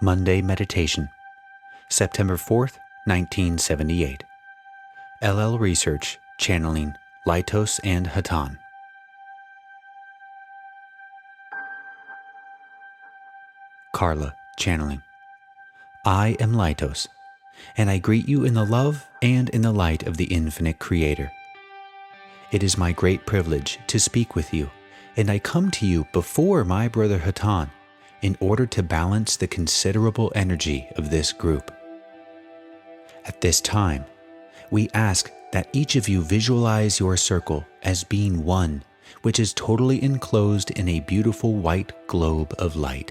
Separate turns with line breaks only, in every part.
Monday Meditation, September 4th, 1978. LL Research, channeling Laitos and Hatonn. Carla, channeling. I am Laitos, and I greet you in the love and in the light of the infinite Creator. It is my great privilege to speak with you, and I come to you before my brother Hatonn in order to balance the considerable energy of this group. At this time, we ask that each of you visualize your circle as being one, which is totally enclosed in a beautiful white globe of light.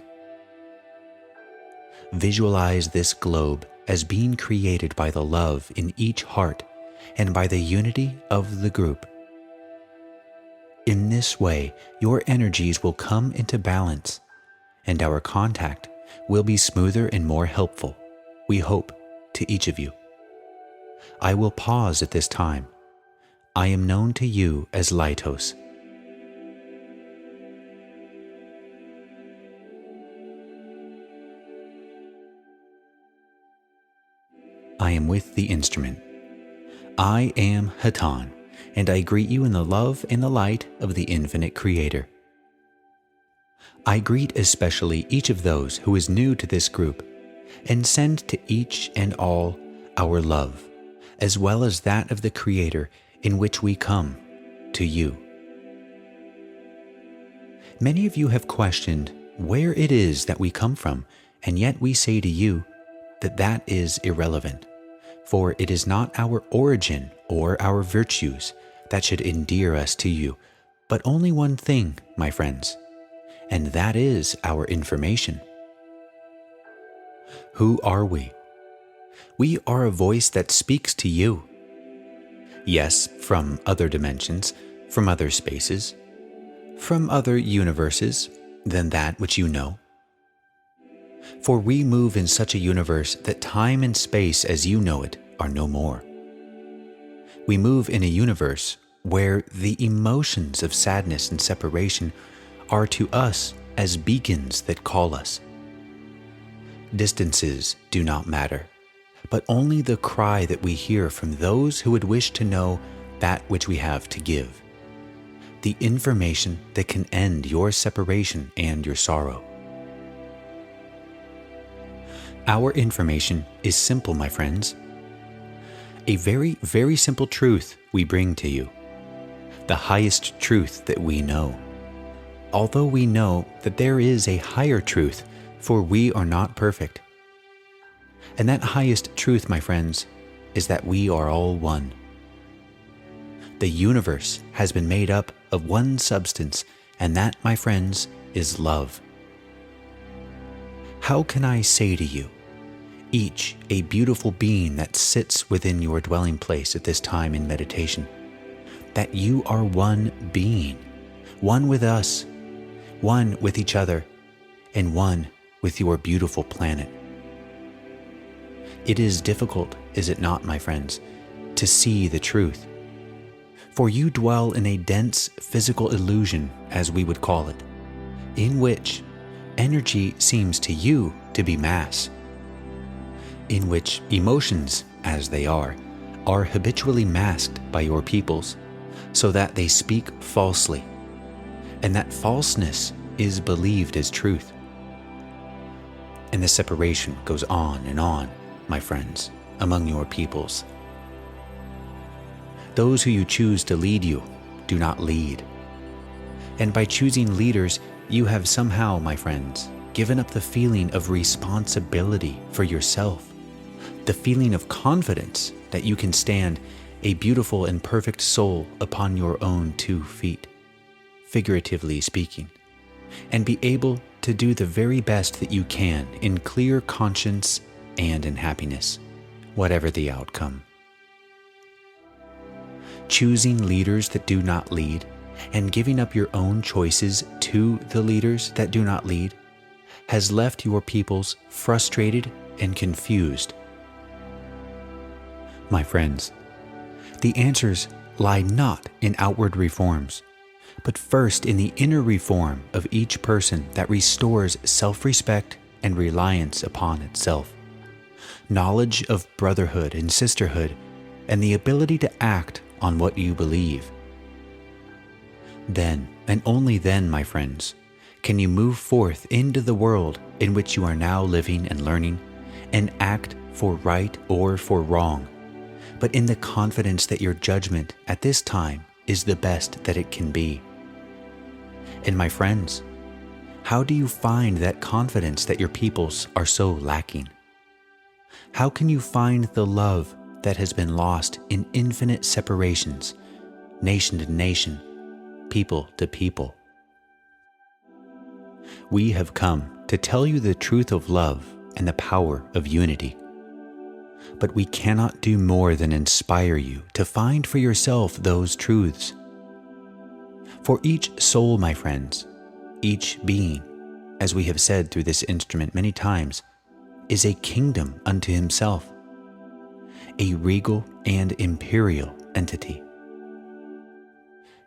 Visualize this globe as being created by the love in each heart and by the unity of the group. In this way, your energies will come into balance, and our contact will be smoother and more helpful, we hope, to each of you. I will pause at this time. I am known to you as Laitos. I am with the instrument. I am Hatonn, and I greet you in the love and the light of the infinite Creator. I greet especially each of those who is new to this group, and send to each and all our love, as well as that of the Creator in which we come, to you. Many of you have questioned where it is that we come from, and yet we say to you that that is irrelevant, for it is not our origin or our virtues that should endear us to you, but only one thing, my friends, and that is our information. Who are we? We are a voice that speaks to you. Yes, from other dimensions, from other spaces, from other universes than that which you know. For we move in such a universe that time and space as you know it are no more. We move in a universe where the emotions of sadness and separation are to us as beacons that call us. Distances do not matter, but only the cry that we hear from those who would wish to know that which we have to give, the information that can end your separation and your sorrow. Our information is simple, my friends. A very, very simple truth we bring to you, the highest truth that we know. Although we know that there is a higher truth, for we are not perfect. And that highest truth, my friends, is that we are all one. The universe has been made up of one substance, and that, my friends, is love. How can I say to you, each a beautiful being that sits within your dwelling place at this time in meditation, that you are one being, one with us, one with each other, and one with your beautiful planet? It is difficult, is it not, my friends, to see the truth, for you dwell in a dense physical illusion, as we would call it, in which energy seems to you to be mass, in which emotions, as they are habitually masked by your peoples, so that they speak falsely, and that falseness is believed as truth. And the separation goes on, my friends, among your peoples. Those who you choose to lead you do not lead. And by choosing leaders, you have somehow, my friends, given up the feeling of responsibility for yourself, the feeling of confidence that you can stand a beautiful and perfect soul upon your own 2 feet, figuratively speaking, and be able to do the very best that you can in clear conscience and in happiness, whatever the outcome. Choosing leaders that do not lead and giving up your own choices to the leaders that do not lead has left your peoples frustrated and confused. My friends, the answers lie not in outward reforms, but first in the inner reform of each person that restores self-respect and reliance upon itself, knowledge of brotherhood and sisterhood, and the ability to act on what you believe. Then, and only then, my friends, can you move forth into the world in which you are now living and learning, and act for right or for wrong, but in the confidence that your judgment at this time is the best that it can be. And my friends, how do you find that confidence that your peoples are so lacking? How can you find the love that has been lost in infinite separations, nation to nation, people to people? We have come to tell you the truth of love and the power of unity. But we cannot do more than inspire you to find for yourself those truths. For each soul, my friends, each being, as we have said through this instrument many times, is a kingdom unto himself, a regal and imperial entity.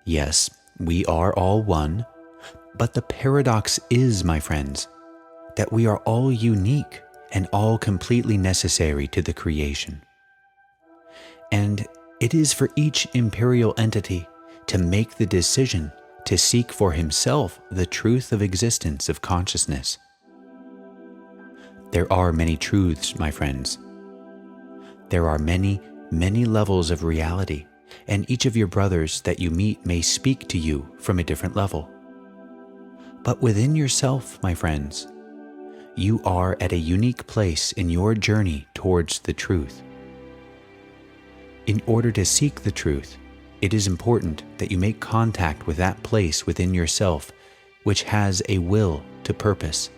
Yes, we are all one, but the paradox is, my friends, that we are all unique and all completely necessary to the creation. And it is for each imperial entity to make the decision to seek for himself the truth of existence of consciousness. There are many truths, my friends. There are many, many levels of reality, and each of your brothers that you meet may speak to you from a different level. But within yourself, my friends, you are at a unique place in your journey towards the truth. In order to seek the truth, it is important that you make contact with that place within yourself which has a will to purpose.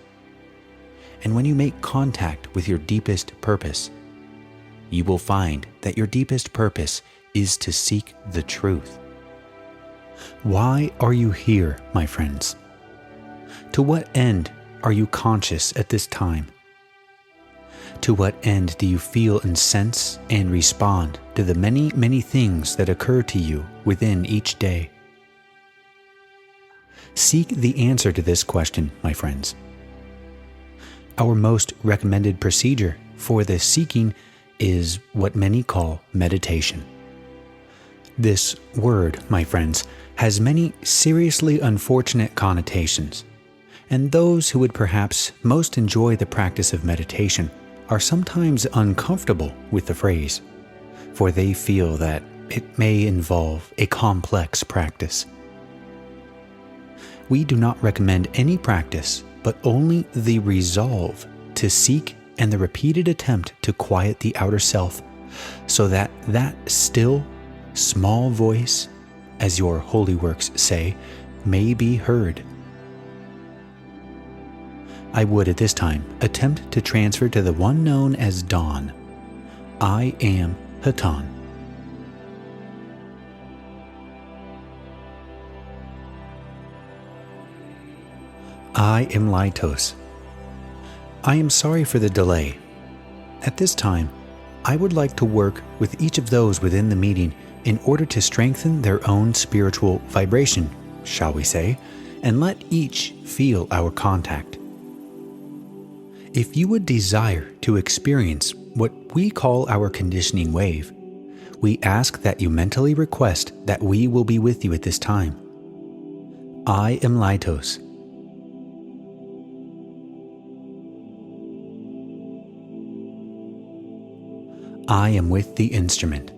And when you make contact with your deepest purpose, you will find that your deepest purpose is to seek the truth. Why are you here, my friends? To what end are you conscious at this time? To what end do you feel and sense and respond to the many, many things that occur to you within each day? Seek the answer to this question, my friends. Our most recommended procedure for this seeking is what many call meditation. This word, my friends, has many seriously unfortunate connotations, and those who would perhaps most enjoy the practice of meditation are sometimes uncomfortable with the phrase, for they feel that it may involve a complex practice. We do not recommend any practice, but only the resolve to seek and the repeated attempt to quiet the outer self, so that that still, small voice, as your holy works say, may be heard. I would at this time attempt to transfer to the one known as Dawn. I am Hatonn. I am Laitos. I am sorry for the delay. At this time, I would like to work with each of those within the meeting in order to strengthen their own spiritual vibration, shall we say, and let each feel our contact. If you would desire to experience what we call our conditioning wave, we ask that you mentally request that we will be with you at this time. I am Laitos. I am with the instrument.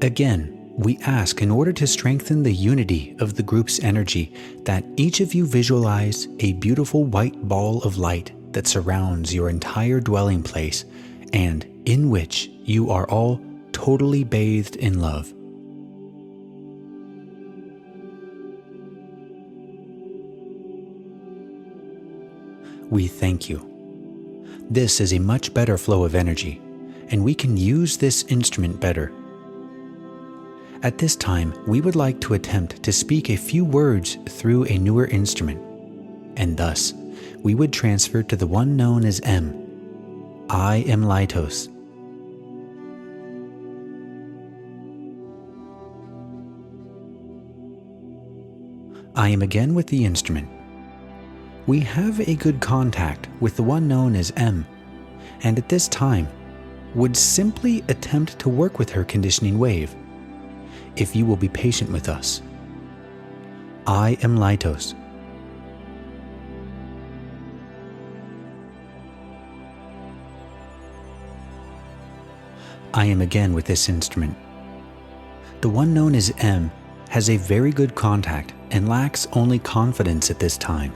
Again, we ask in order to strengthen the unity of the group's energy that each of you visualize a beautiful white ball of light that surrounds your entire dwelling place and in which you are all totally bathed in love. We thank you. This is a much better flow of energy, and we can use this instrument better. At this time, we would like to attempt to speak a few words through a newer instrument, and thus, we would transfer to the one known as M. I am Laitos. I am again with the instrument. We have a good contact with the one known as M, and at this time would simply attempt to work with her conditioning wave, if you will be patient with us. I am Laitos. I am again with this instrument. The one known as M has a very good contact and lacks only confidence at this time.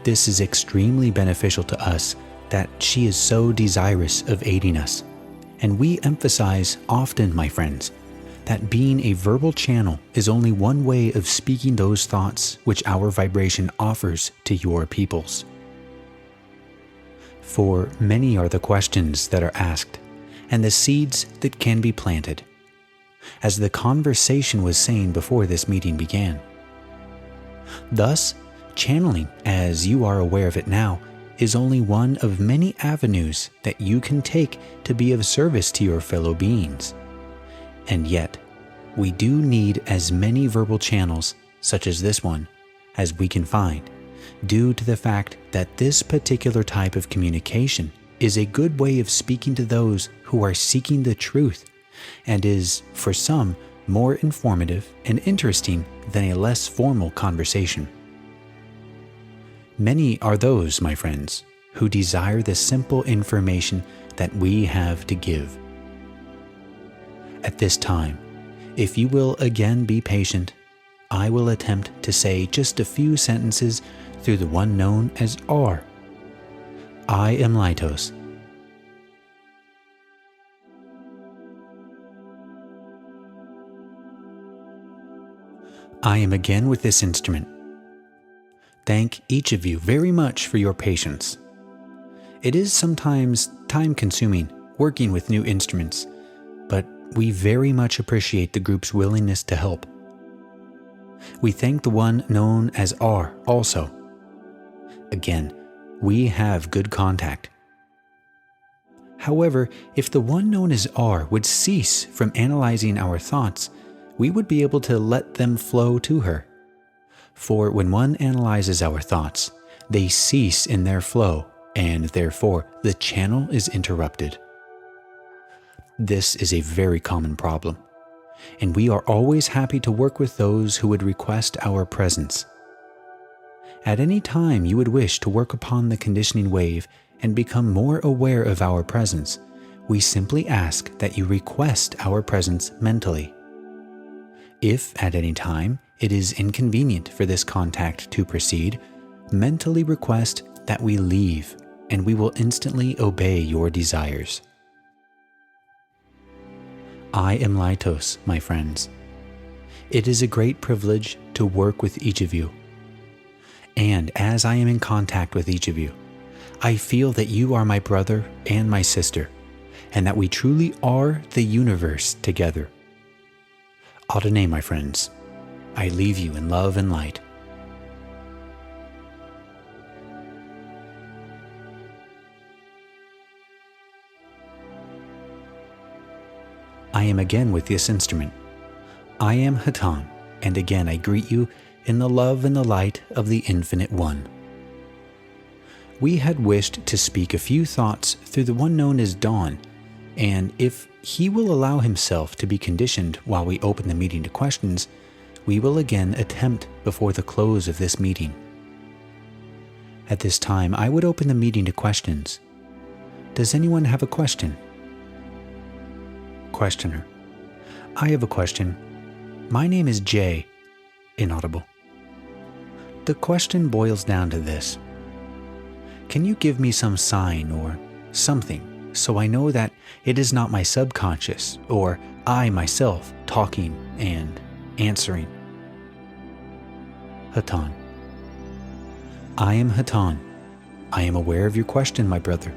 This is extremely beneficial to us that she is so desirous of aiding us, and we emphasize often, my friends, that being a verbal channel is only one way of speaking those thoughts which our vibration offers to your peoples. For many are the questions that are asked, and the seeds that can be planted, as the conversation was saying before this meeting began. Thus, channeling, as you are aware of it now, is only one of many avenues that you can take to be of service to your fellow beings. And yet, we do need as many verbal channels, such as this one, as we can find, due to the fact that this particular type of communication is a good way of speaking to those who are seeking the truth, and is, for some, more informative and interesting than a less formal conversation. Many are those, my friends, who desire the simple information that we have to give. At this time, if you will again be patient, I will attempt to say just a few sentences through the one known as R. I am Laitos. I am again with this instrument. Thank each of you very much for your patience. It is sometimes time-consuming working with new instruments, but we very much appreciate the group's willingness to help. We thank the one known as R also. Again, we have good contact. However, if the one known as R would cease from analyzing our thoughts, we would be able to let them flow to her. For when one analyzes our thoughts, they cease in their flow, and therefore the channel is interrupted. This is a very common problem, and we are always happy to work with those who would request our presence. At any time you would wish to work upon the conditioning wave and become more aware of our presence, we simply ask that you request our presence mentally. If at any time it is inconvenient for this contact to proceed, mentally request that we leave, and we will instantly obey your desires. I am Laitos, my friends. It is a great privilege to work with each of you. And as I am in contact with each of you, I feel that you are my brother and my sister, and that we truly are the universe together. Hatonn, my friends, I leave you in love and light. I am again with this instrument. I am Hatonn, and again I greet you in the love and the light of the Infinite One. We had wished to speak a few thoughts through the one known as Dawn, and if he will allow himself to be conditioned while we open the meeting to questions, we will again attempt before the close of this meeting. At this time, I would open the meeting to questions. Does anyone have a question? Questioner: I have a question. My name is Jay. Inaudible. The question boils down to this. Can you give me some sign or something so I know that it is not my subconscious or I myself talking and answering? Hatonn: I am Hatonn. I am aware of your question, my brother.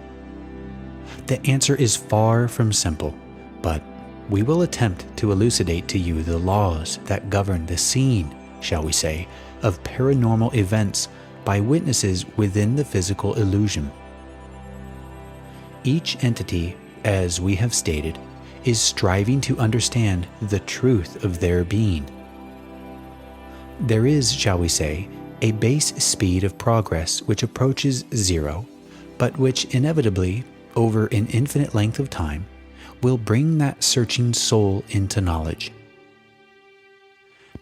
The answer is far from simple, but we will attempt to elucidate to you the laws that govern the scene, shall we say, of paranormal events by witnesses within the physical illusion. Each entity, as we have stated, is striving to understand the truth of their being. There is, shall we say, a base speed of progress which approaches zero, but which inevitably, over an infinite length of time, will bring that searching soul into knowledge.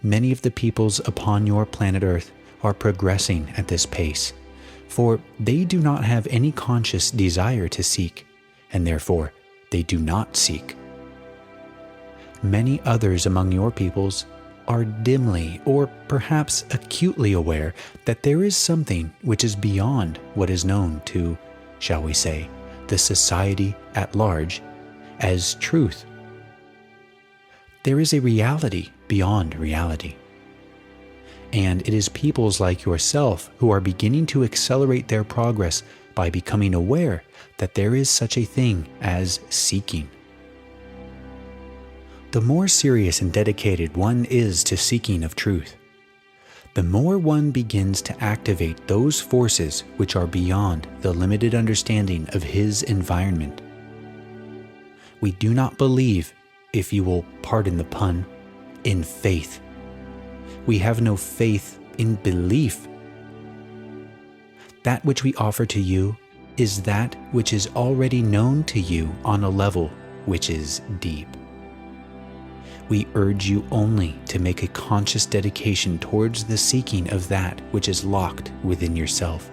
Many of the peoples upon your planet Earth are progressing at this pace, for they do not have any conscious desire to seek, and therefore they do not seek. Many others among your peoples are dimly or perhaps acutely aware that there is something which is beyond what is known to, shall we say, the society at large as truth. There is a reality beyond reality. And it is peoples like yourself who are beginning to accelerate their progress by becoming aware that there is such a thing as seeking. The more serious and dedicated one is to seeking of truth, the more one begins to activate those forces which are beyond the limited understanding of his environment. We do not believe, if you will pardon the pun, in faith. We have no faith in belief. That which we offer to you is that which is already known to you on a level which is deep. We urge you only to make a conscious dedication towards the seeking of that which is locked within yourself,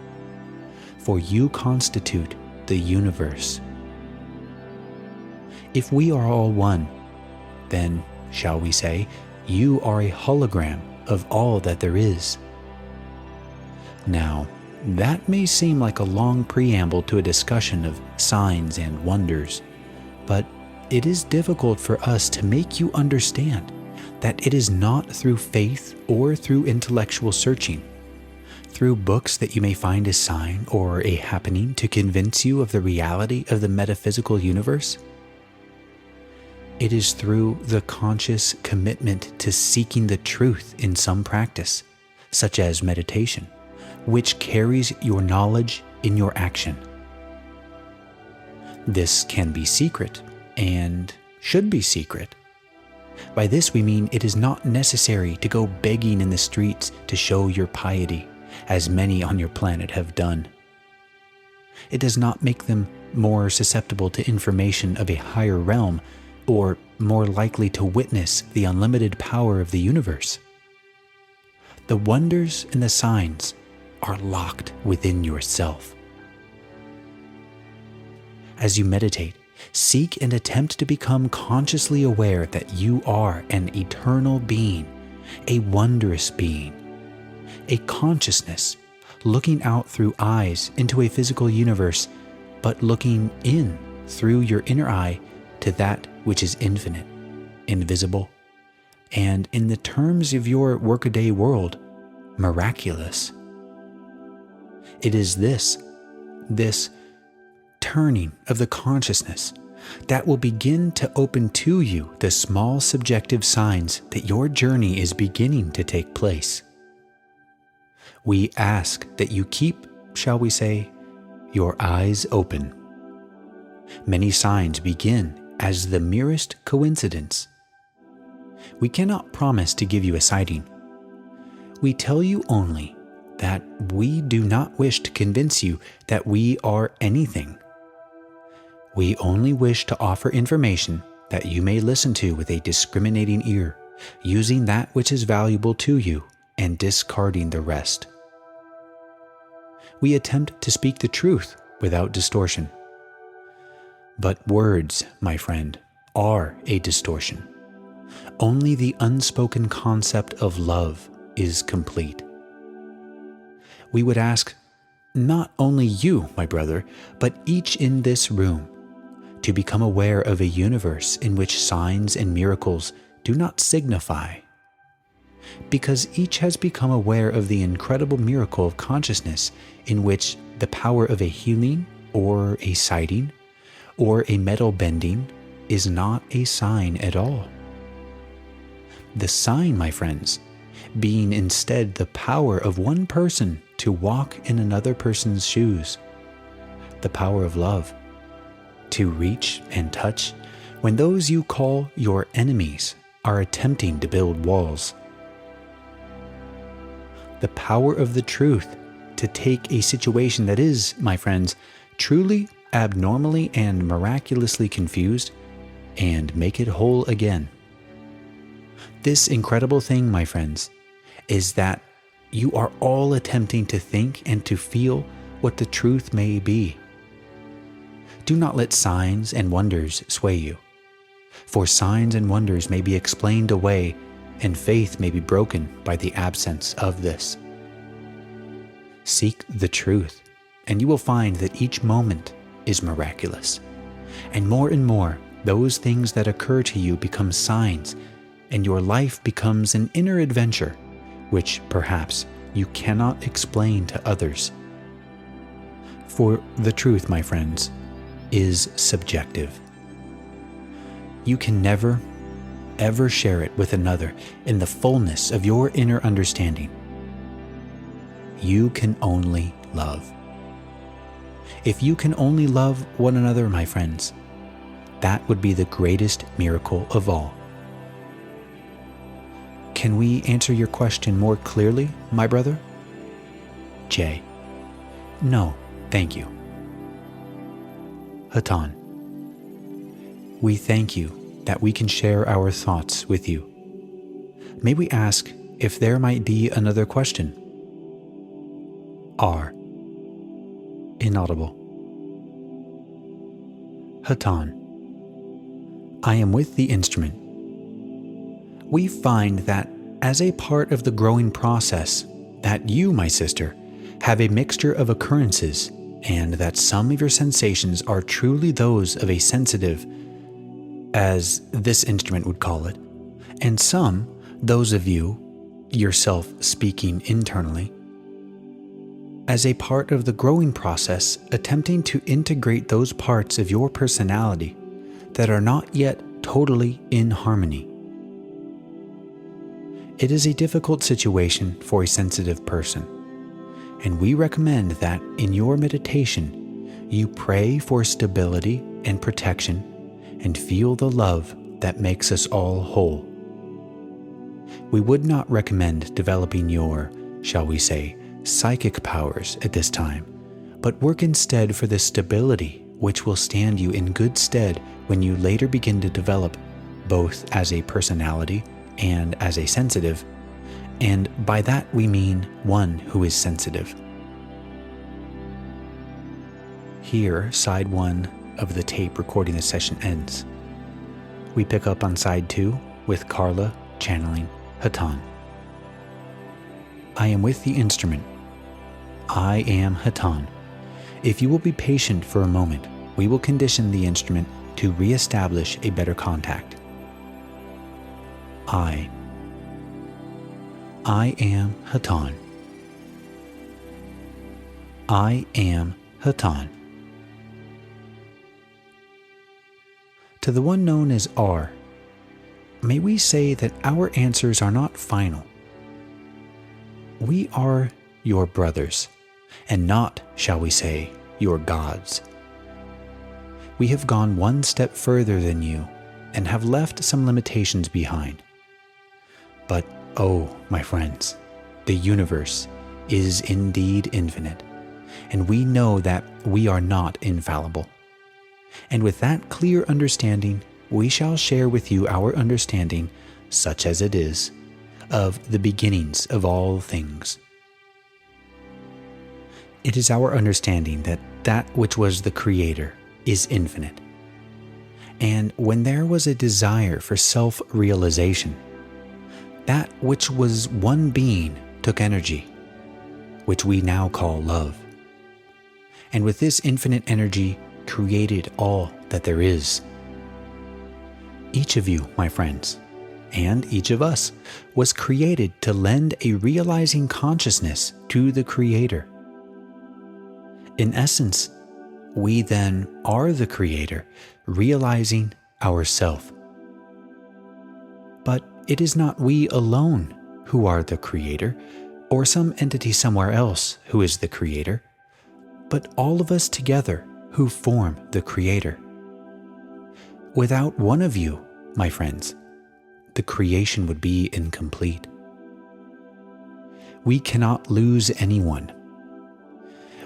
for you constitute the universe. If we are all one, then, shall we say, you are a hologram of all that there is. Now, that may seem like a long preamble to a discussion of signs and wonders, but it is difficult for us to make you understand that it is not through faith or through intellectual searching, through books that you may find a sign or a happening to convince you of the reality of the metaphysical universe. It is through the conscious commitment to seeking the truth in some practice, such as meditation, which carries your knowledge in your action. This can be secret, and should be secret. By this we mean it is not necessary to go begging in the streets to show your piety, as many on your planet have done. It does not make them more susceptible to information of a higher realm, or more likely to witness the unlimited power of the universe. The wonders and the signs are locked within yourself. As you meditate, seek and attempt to become consciously aware that you are an eternal being, a wondrous being, a consciousness looking out through eyes into a physical universe, but looking in through your inner eye to that which is infinite, invisible, and in the terms of your workaday world, miraculous. It is this turning of the consciousness that will begin to open to you the small subjective signs that your journey is beginning to take place. We ask that you keep, shall we say, your eyes open. Many signs begin as the merest coincidence. We cannot promise to give you a sighting. We tell you only that we do not wish to convince you that we are anything. We only wish to offer information that you may listen to with a discriminating ear, using that which is valuable to you and discarding the rest. We attempt to speak the truth without distortion. But words, my friend, are a distortion. Only the unspoken concept of love is complete. We would ask, not only you, my brother, but each in this room, to become aware of a universe in which signs and miracles do not signify, because each has become aware of the incredible miracle of consciousness in which the power of a healing or a sighting or a metal bending is not a sign at all. The sign, my friends, being instead the power of one person to walk in another person's shoes, the power of love, to reach and touch when those you call your enemies are attempting to build walls. the power of the truth to take a situation that is, my friends, truly, abnormally, and miraculously confused and make it whole again. This incredible thing, my friends, is that you are all attempting to think and to feel what the truth may be. Do not let signs and wonders sway you, for signs and wonders may be explained away and faith may be broken by the absence of this. Seek the truth, and you will find that each moment is miraculous. And more, those things that occur to you become signs, and your life becomes an inner adventure, which perhaps you cannot explain to others. For the truth, my friends, is subjective. You can never, ever share it with another in the fullness of your inner understanding. You can only love. If you can only love one another, my friends, that would be the greatest miracle of all. Can we answer your question more clearly, my brother? J. No, thank you. Hatonn. We thank you that we can share our thoughts with you. May we ask if there might be another question? R. Inaudible. Hatonn. I am with the instrument. We find that as a part of the growing process, that you, my sister, have a mixture of occurrences, and that some of your sensations are truly those of a sensitive, as this instrument would call it, and some, those of you, yourself speaking internally, as a part of the growing process, attempting to integrate those parts of your personality that are not yet totally in harmony. It is a difficult situation for a sensitive person, and we recommend that in your meditation, you pray for stability and protection and feel the love that makes us all whole. We would not recommend developing your, shall we say, psychic powers at this time, but work instead for the stability which will stand you in good stead when you later begin to develop both as a personality and as a sensitive, and by that we mean one who is sensitive. Here, side 1 of the tape recording the session ends. We pick up on side 2 with Carla channeling Hatonn. I am with the instrument. I am Hatonn. If you will be patient for a moment, we will condition the instrument to re-establish a better contact. I am Hatonn. I am Hatonn. To the one known as R, may we say that our answers are not final. We are your brothers, and not, shall we say, your gods. We have gone one step further than you and have left some limitations behind. But, oh, my friends, the universe is indeed infinite, and we know that we are not infallible. And with that clear understanding, we shall share with you our understanding, such as it is, of the beginnings of all things. It is our understanding that that which was the Creator is infinite. And when there was a desire for self-realization, that which was one being took energy, which we now call love. And with this infinite energy created all that there is. Each of you, my friends, and each of us, was created to lend a realizing consciousness to the Creator. In essence, we then are the Creator, realizing ourself. But it is not we alone who are the Creator, or some entity somewhere else who is the Creator, but all of us together who form the Creator. Without one of you, my friends, the creation would be incomplete. We cannot lose anyone.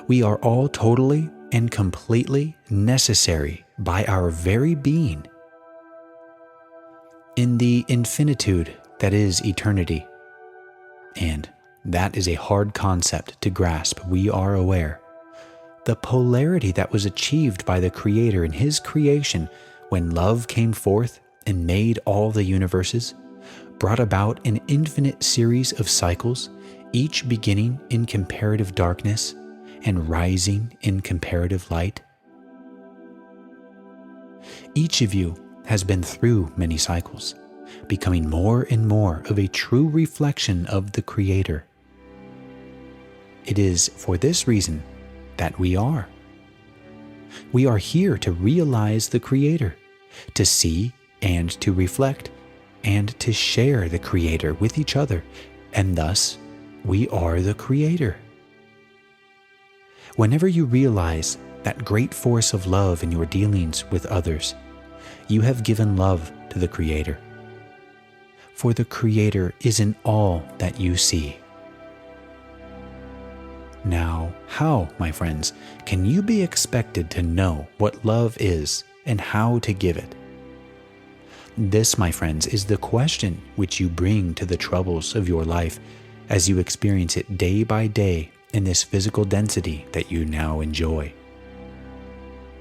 We are all totally and completely necessary by our very being. In the infinitude that is eternity, and that is a hard concept to grasp, we are aware, the polarity that was achieved by the Creator in His creation when love came forth and made all the universes, brought about an infinite series of cycles, each beginning in comparative darkness and rising in comparative light. Each of you has been through many cycles, becoming more and more of a true reflection of the Creator. It is for this reason that we are. We are here to realize the Creator, to see and to reflect, and to share the Creator with each other, and thus we are the Creator. Whenever you realize that great force of love in your dealings with others, you have given love to the Creator. For the Creator is in all that you see. Now, how, my friends, can you be expected to know what love is and how to give it? This, my friends, is the question which you bring to the troubles of your life as you experience it day by day in this physical density that you now enjoy.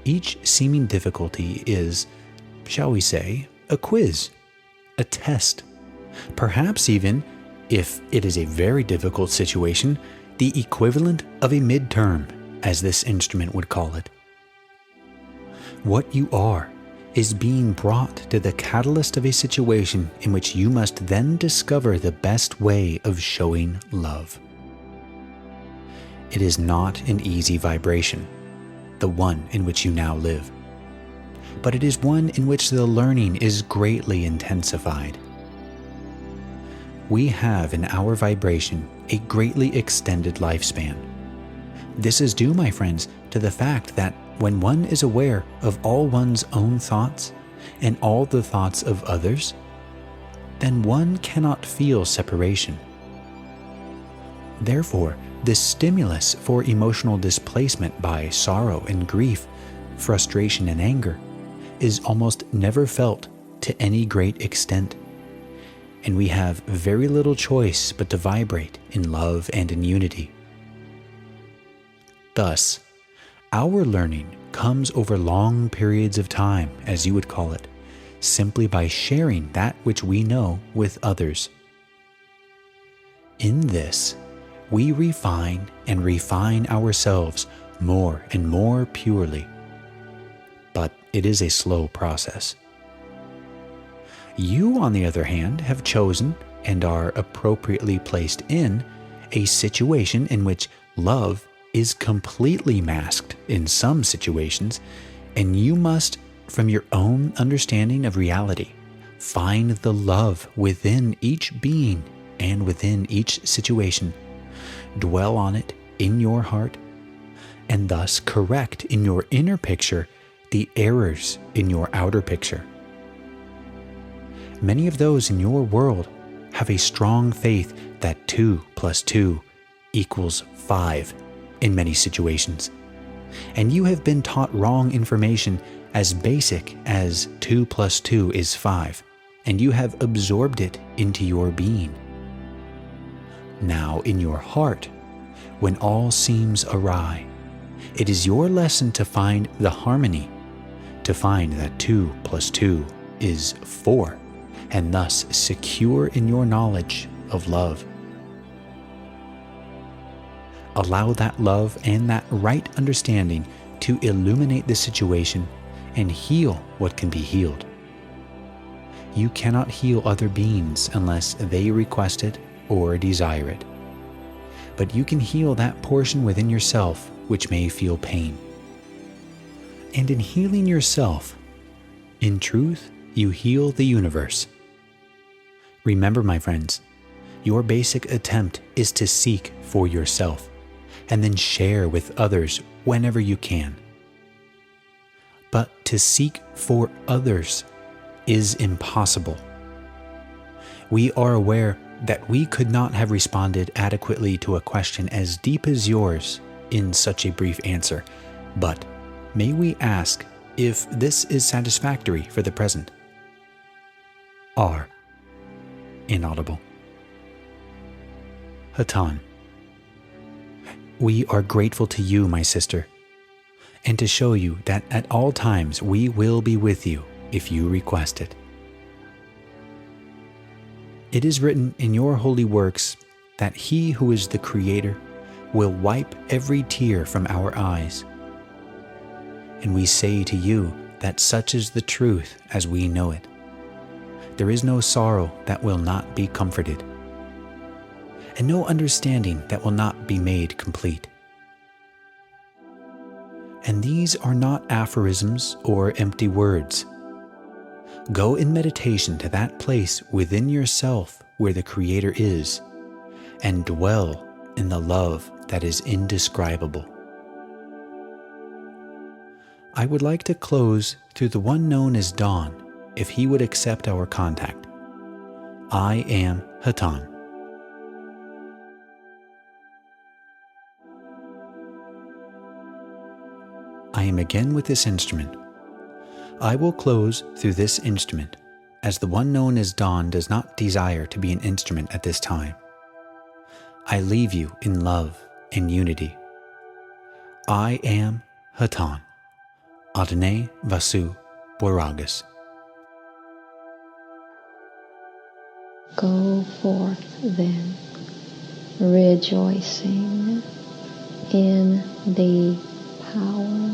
Each seeming difficulty is, shall we say, a quiz, a test, perhaps even, if it is a very difficult situation, the equivalent of a midterm, as this instrument would call it. What you are is being brought to the catalyst of a situation in which you must then discover the best way of showing love. It is not an easy vibration, the one in which you now live, but it is one in which the learning is greatly intensified. We have in our vibration a greatly extended lifespan. This is due, my friends, to the fact that when one is aware of all one's own thoughts and all the thoughts of others, then one cannot feel separation. Therefore, the stimulus for emotional displacement by sorrow and grief, frustration and anger, is almost never felt to any great extent, and we have very little choice but to vibrate in love and in unity. Thus, our learning comes over long periods of time, as you would call it, simply by sharing that which we know with others. In this, we refine and refine ourselves more and more purely. But it is a slow process. You, on the other hand, have chosen and are appropriately placed in a situation in which love is completely masked in some situations, and you must, from your own understanding of reality, find the love within each being and within each situation, dwell on it in your heart, and thus correct in your inner picture the errors in your outer picture. Many of those in your world have a strong faith that 2 + 2 = 5 in many situations, and you have been taught wrong information as basic as 2 + 2 is 5, and you have absorbed it into your being. Now, in your heart, when all seems awry, it is your lesson to find the harmony, to find that 2 + 2 is 4, and thus secure in your knowledge of love. Allow that love and that right understanding to illuminate the situation and heal what can be healed. You cannot heal other beings unless they request it or desire it. But you can heal that portion within yourself which may feel pain. And in healing yourself, in truth, you heal the universe. Remember, my friends, your basic attempt is to seek for yourself and then share with others whenever you can. But to seek for others is impossible. We are aware that we could not have responded adequately to a question as deep as yours in such a brief answer, but may we ask if this is satisfactory for the present? R. Inaudible. Hatonn. We are grateful to you, my sister, and to show you that at all times we will be with you if you request it. It is written in your holy works that He who is the Creator will wipe every tear from our eyes. And we say to you that such is the truth as we know it. There is no sorrow that will not be comforted, and no understanding that will not be made complete. And these are not aphorisms or empty words. Go in meditation to that place within yourself where the Creator is, and dwell in the love that is indescribable. I would like to close through the one known as Dawn, if he would accept our contact. I am Hatonn. I am again with this instrument. I will close through this instrument, as the one known as Dawn does not desire to be an instrument at this time. I leave you in love and unity. I am Hatonn. Adonai Vasu Boragas.
Go forth then, rejoicing in the power